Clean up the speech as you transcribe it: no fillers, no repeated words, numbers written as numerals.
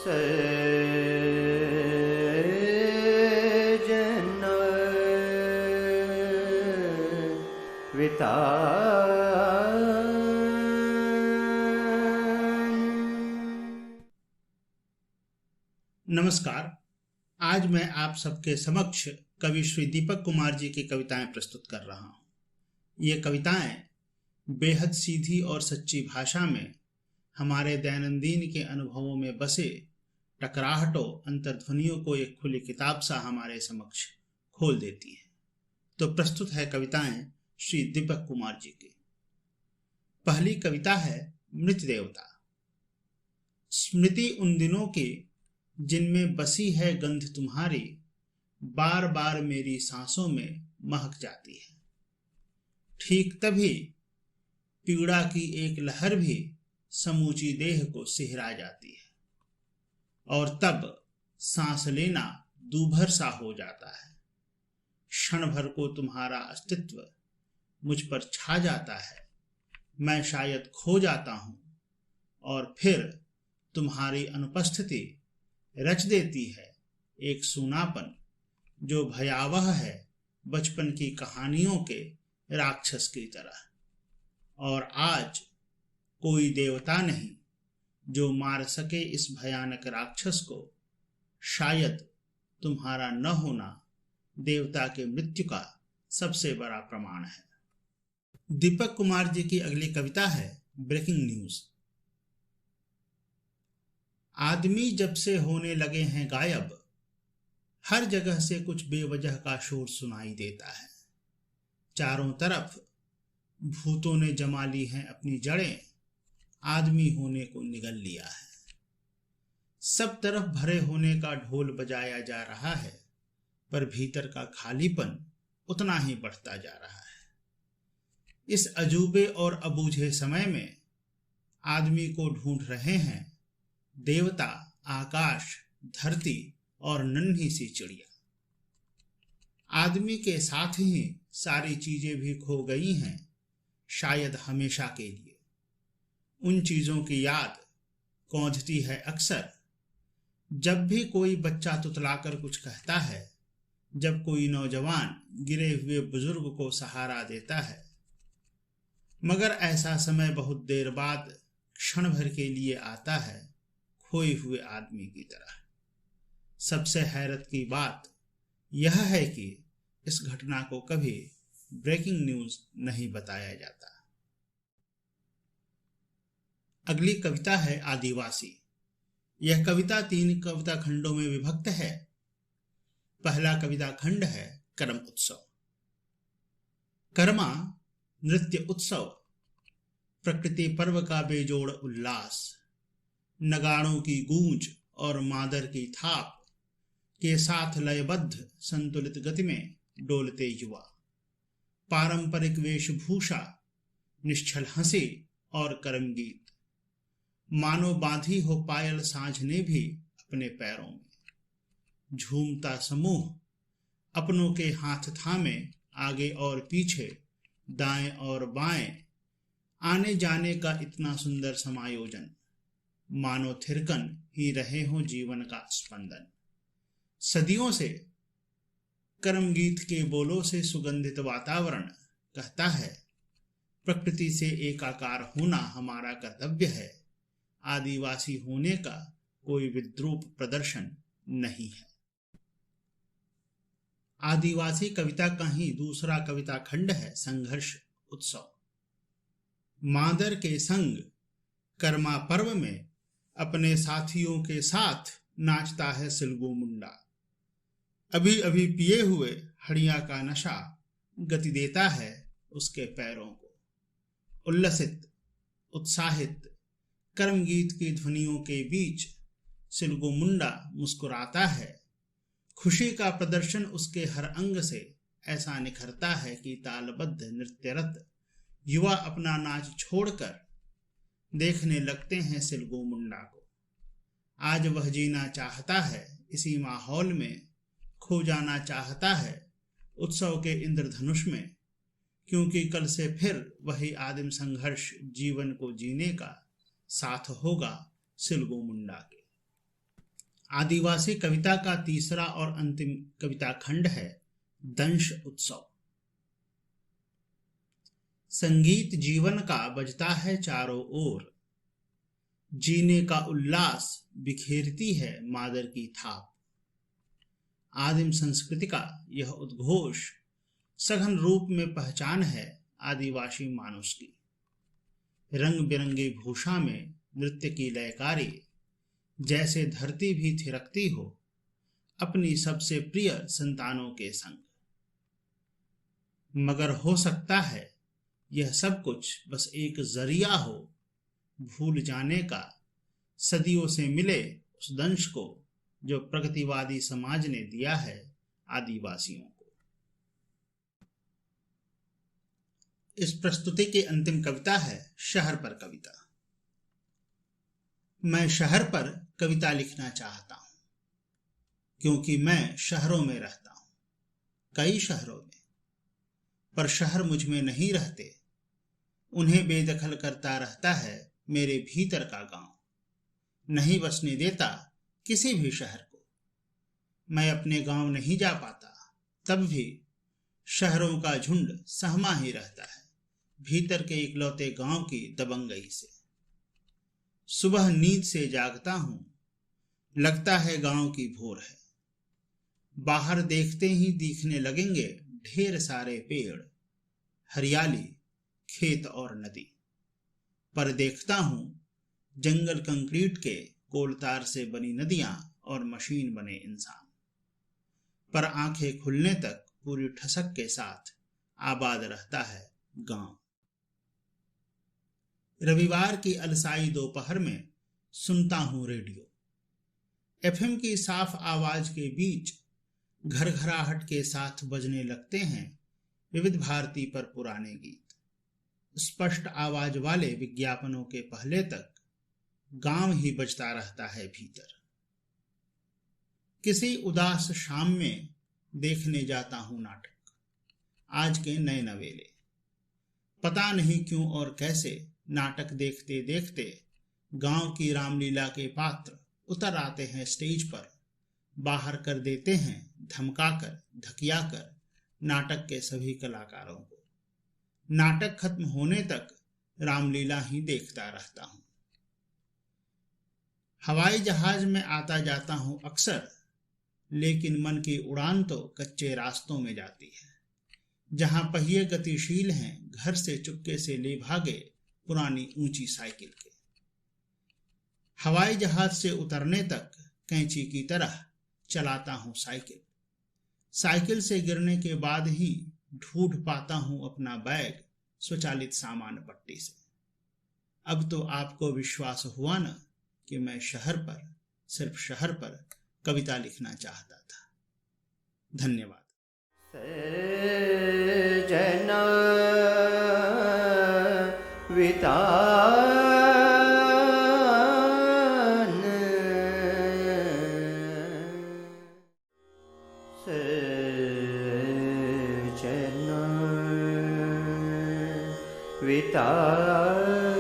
सजन विता नमस्कार। आज मैं आप सबके समक्ष कवि श्री दीपक कुमार जी की कविताएं प्रस्तुत कर रहा हूं। ये कविताएं बेहद सीधी और सच्ची भाषा में हमारे दैनंदिन के अनुभवों में बसे टकराहटों अंतर्ध्वनियों को एक खुली किताब सा हमारे समक्ष खोल देती हैं। तो प्रस्तुत है कविताएं श्री दीपक कुमार जी की। पहली कविता है मृत देवता। स्मृति उन दिनों की जिनमें बसी है गंध तुम्हारी, बार बार मेरी सांसों में महक जाती है। ठीक तभी पीड़ा की एक लहर भी समूची देह को सिहरा जाती है और तब सांस लेना दूभर सा हो जाता है। क्षण भर को तुम्हारा अस्तित्व मुझ पर छा जाता है। मैं शायद खो जाता हूं और फिर तुम्हारी अनुपस्थिति रच देती है एक सूनापन जो भयावह है बचपन की कहानियों के राक्षस की तरह। और आज कोई देवता नहीं जो मार सके इस भयानक राक्षस को। शायद तुम्हारा न होना देवता के मृत्यु का सबसे बड़ा प्रमाण है। दीपक कुमार जी की अगली कविता है ब्रेकिंग न्यूज। आदमी जब से होने लगे हैं गायब, हर जगह से कुछ बेवजह का शोर सुनाई देता है। चारों तरफ भूतों ने जमा ली हैं अपनी जड़ें, आदमी होने को निगल लिया है। सब तरफ भरे होने का ढोल बजाया जा रहा है, पर भीतर का खालीपन उतना ही बढ़ता जा रहा है। इस अजूबे और अबूझे समय में आदमी को ढूंढ रहे हैं देवता, आकाश, धरती और नन्ही सी चिड़िया। आदमी के साथ ही सारी चीजें भी खो गई हैं, शायद हमेशा के लिए। उन चीजों की याद कौंधती है अक्सर जब भी कोई बच्चा तुतलाकर कुछ कहता है, जब कोई नौजवान गिरे हुए बुजुर्ग को सहारा देता है। मगर ऐसा समय बहुत देर बाद क्षण भर के लिए आता है, खोए हुए आदमी की तरह। सबसे हैरत की बात यह है कि इस घटना को कभी ब्रेकिंग न्यूज नहीं बताया जाता। अगली कविता है आदिवासी। यह कविता 3 कविता खंडों में विभक्त है। पहला कविता खंड है कर्म उत्सव। कर्मा नृत्य उत्सव, प्रकृति पर्व का बेजोड़ उल्लास। नगाड़ों की गूंज और मादर की थाप के साथ लयबद्ध संतुलित गति में डोलते युवा। पारंपरिक वेशभूषा, निश्चल हंसी और कर्म गीत। मानो बांधी हो पायल सांझ ने भी अपने पैरों में। झूमता समूह अपनों के हाथ थामे, आगे और पीछे, दाएं और बाएं, आने जाने का इतना सुंदर समायोजन। मानो थिरकन ही रहे हो जीवन का स्पंदन। सदियों से कर्म गीत के बोलों से सुगंधित वातावरण कहता है, प्रकृति से एकाकार होना हमारा कर्तव्य है। आदिवासी होने का कोई विद्रूप प्रदर्शन नहीं है। आदिवासी कविता का ही दूसरा कविता खंड है संघर्ष उत्सव। मादर के संग कर्मा पर्व में अपने साथियों के साथ नाचता है सिलगू मुंडा। अभी अभी पिए हुए हड़िया का नशा गति देता है उसके पैरों को। उल्लसित, उत्साहित कर्म गीत की ध्वनियों के बीच सिलगू मुंडा मुस्कुराता है। खुशी का प्रदर्शन उसके हर अंग से ऐसा निखरता है कि तालबद्ध नृत्यरत युवा अपना नाच छोड़कर देखने लगते हैं सिलगू मुंडा को। आज वह जीना चाहता है इसी माहौल में, खो जाना चाहता है उत्सव के इंद्रधनुष में, क्योंकि कल से फिर वही आदिम संघर्ष जीवन को जीने का साथ होगा सिलगू मुंडा के। आदिवासी कविता का तीसरा और अंतिम कविता खंड है दंश उत्सव। संगीत जीवन का बजता है चारों ओर, जीने का उल्लास बिखेरती है मादर की थाप। आदिम संस्कृति का यह उद्घोष सघन रूप में पहचान है आदिवासी मानुष की। रंग बिरंगी भूषा में नृत्य की लयकारी, जैसे धरती भी थिरकती हो अपनी सबसे प्रिय संतानों के संग। मगर हो सकता है यह सब कुछ बस एक जरिया हो भूल जाने का सदियों से मिले उस दंश को जो प्रगतिवादी समाज ने दिया है आदिवासियों को। इस प्रस्तुति की अंतिम कविता है शहर पर कविता। मैं शहर पर कविता लिखना चाहता हूं क्योंकि मैं शहरों में रहता हूं, कई शहरों में, पर शहर मुझ में नहीं रहते। उन्हें बेदखल करता रहता है मेरे भीतर का गांव, नहीं बसने देता किसी भी शहर को। मैं अपने गांव नहीं जा पाता, तब भी शहरों का झुंड सहमा ही रहता है भीतर के इकलौते गांव की दबंगई से। सुबह नींद से जागता हूं, लगता है गांव की भोर है। बाहर देखते ही दिखने लगेंगे ढेर सारे पेड़, हरियाली, खेत और नदी। पर देखता हूं जंगल कंक्रीट के कोलतार से बनी नदियां और मशीन बने इंसान। पर आंखें खुलने तक पूरी ठसक के साथ आबाद रहता है गांव। रविवार की अलसाई दोपहर में सुनता हूं रेडियो। एफएम की साफ आवाज के बीच घरघराहट के साथ बजने लगते हैं विविध भारती पर पुराने गीत। स्पष्ट आवाज वाले विज्ञापनों के पहले तक गांव ही बजता रहता है भीतर। किसी उदास शाम में देखने जाता हूं नाटक, आज के नए नवेले। पता नहीं क्यों और कैसे नाटक देखते देखते गांव की रामलीला के पात्र उतर आते हैं स्टेज पर, बाहर कर देते हैं धमकाकर धकियाकर नाटक के सभी कलाकारों को। नाटक खत्म होने तक रामलीला ही देखता रहता हूं। हवाई जहाज में आता जाता हूं अक्सर, लेकिन मन की उड़ान तो कच्चे रास्तों में जाती है। जहां पहिए गतिशील हैं, घर से चुपके से ले भागे पुरानी ऊंची साइकिल के। हवाई जहाज से उतरने तक कैंची की तरह चलाता हूं साइकिल। साइकिल से गिरने के बाद ही ढूंढ पाता हूं अपना बैग स्वचालित सामान पट्टी से। अब तो आपको विश्वास हुआ ना कि मैं शहर पर, सिर्फ शहर पर कविता लिखना चाहता था। धन्यवाद। जना वितान जना वितान